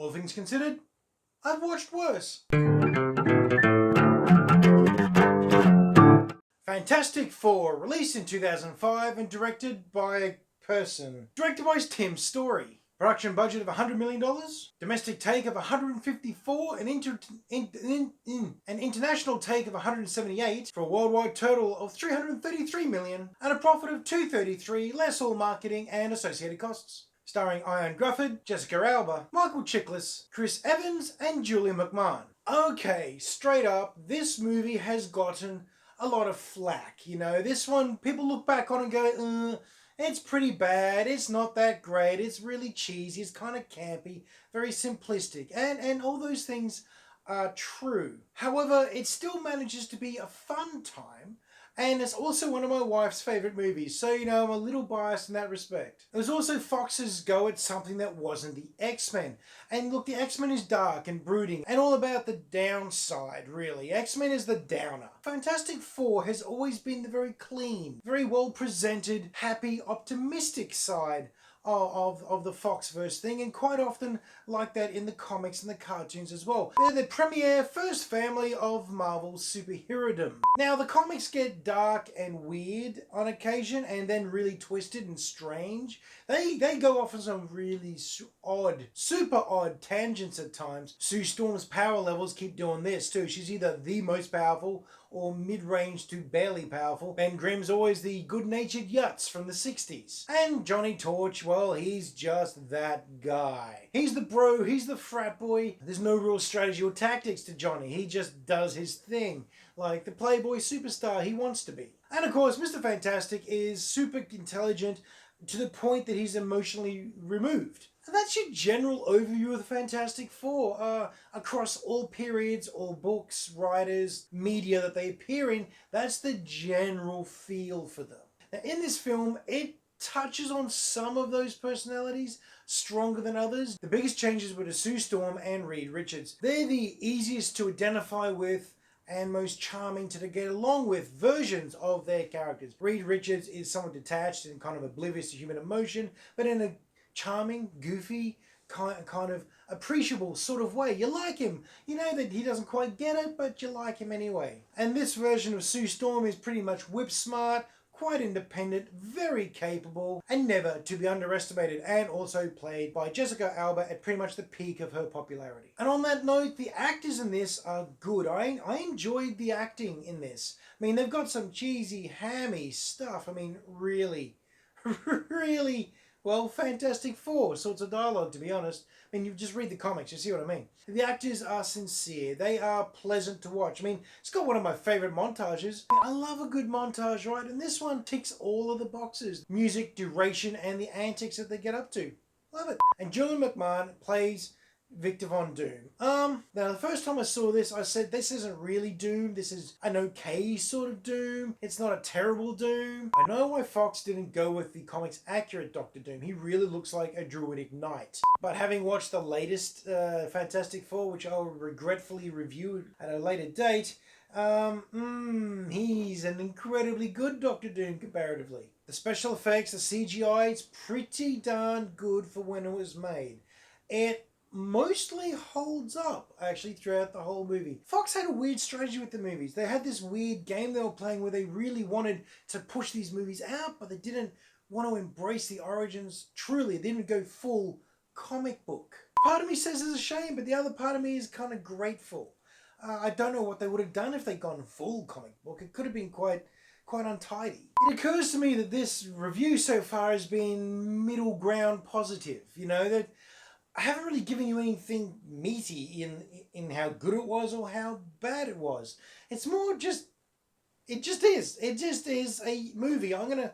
All things considered, I've watched worse. Fantastic Four, released in 2005 and directed by a person. Directed by Tim Story. Production budget of $100 million. Domestic take of 154. An international take of 178. For a worldwide total of 333 million. And a profit of 233, less all marketing and associated costs. Starring Ian Grufford, Jessica Alba, Michael Chiklis, Chris Evans, and Julia McMahon. Okay, straight up, this movie has gotten a lot of flack. You know, this one, people look back on and go, it's pretty bad, it's not that great, it's really cheesy, it's kind of campy, very simplistic, and all those things are true. However, it still manages to be a fun time, and it's also one of my wife's favourite movies, so you know, I'm a little biased in that respect. It was also Fox's go at something that wasn't the X-Men. And look, the X-Men is dark and brooding, and all about the downside, really. X-Men is the downer. Fantastic Four has always been the very clean, very well presented, happy, optimistic side of the Foxverse thing, and quite often like that in the comics and the cartoons as well. They're the premier first family of Marvel's superherodom. Now the comics get dark and weird on occasion, and then really twisted and strange. They go off on some really odd, super odd tangents at times. Sue Storm's power levels keep doing this too. She's either the most powerful or mid-range to barely powerful. Ben Grimm's always the good-natured Yutz from the 60s. And Johnny Torch, well, he's just that guy. He's the bro, he's the frat boy. There's no real strategy or tactics to Johnny. He just does his thing, like the playboy superstar he wants to be. And of course, Mr. Fantastic is super intelligent to the point that he's emotionally removed. And that's your general overview of the Fantastic Four. Across all periods, all books, writers, media that they appear in, that's the general feel for them. Now, in this film, it touches on some of those personalities, stronger than others. The biggest changes were to Sue Storm and Reed Richards. They're the easiest to identify with and most charming to get along with versions of their characters. Reed Richards is somewhat detached and kind of oblivious to human emotion, but in a charming, goofy, kind of appreciable sort of way. You like him. You know that he doesn't quite get it, but you like him anyway. And this version of Sue Storm is pretty much whip smart, quite independent, very capable, and never to be underestimated, and also played by Jessica Alba at pretty much the peak of her popularity. And on that note, the actors in this are good. I enjoyed the acting in this. I mean, they've got some cheesy, hammy stuff. I mean, really, really, well, Fantastic Four sorts of dialogue, to be honest. I mean, you just read the comics, you see what I mean. The actors are sincere. They are pleasant to watch. I mean, it's got one of my favourite montages. I love a good montage, right? And this one ticks all of the boxes. Music, duration, and the antics that they get up to. Love it. And Julian McMahon plays Victor Von Doom. Now the first time I saw this, I said, this isn't really Doom. This is an okay sort of Doom. It's not a terrible Doom. I know why Fox didn't go with the comics accurate Doctor Doom. He really looks like a druidic knight. But having watched the latest Fantastic Four, which I'll regretfully review at a later date, he's an incredibly good Doctor Doom comparatively. The special effects, the CGI, it's pretty darn good for when it was made. It mostly holds up actually throughout the whole movie. Fox had a weird strategy with the movies. They had this weird game they were playing where they really wanted to push these movies out, but they didn't want to embrace the origins truly. They didn't go full comic book. Part of me says it's a shame, but the other part of me is kind of grateful. I don't know what they would have done if they'd gone full comic book. It could have been quite untidy. It occurs to me that this review so far has been middle ground positive. You know, that I haven't really given you anything meaty in how good it was or how bad it was. It's more just, it just is. It just is a movie. I'm gonna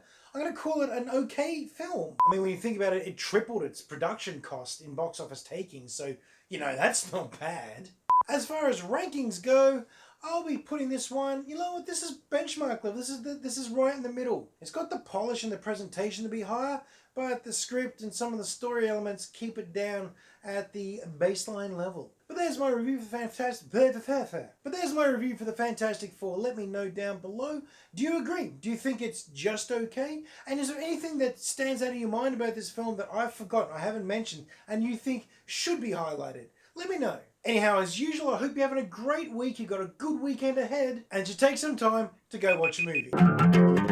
call it an okay film. I mean, when you think about it, it tripled its production cost in box office takings, so, you know, that's not bad. As far as rankings go, I'll be putting this one, you know what, this is benchmark level. This is right in the middle. It's got the polish and the presentation to be higher, but the script and some of the story elements keep it down at the baseline level. But there's my review for the Fantastic Four. Let me know down below. Do you agree? Do you think it's just okay? And is there anything that stands out of your mind about this film that I've forgotten, I haven't mentioned, and you think should be highlighted? Let me know. Anyhow, as usual, I hope you're having a great week. You've got a good weekend ahead, and to take some time to go watch a movie.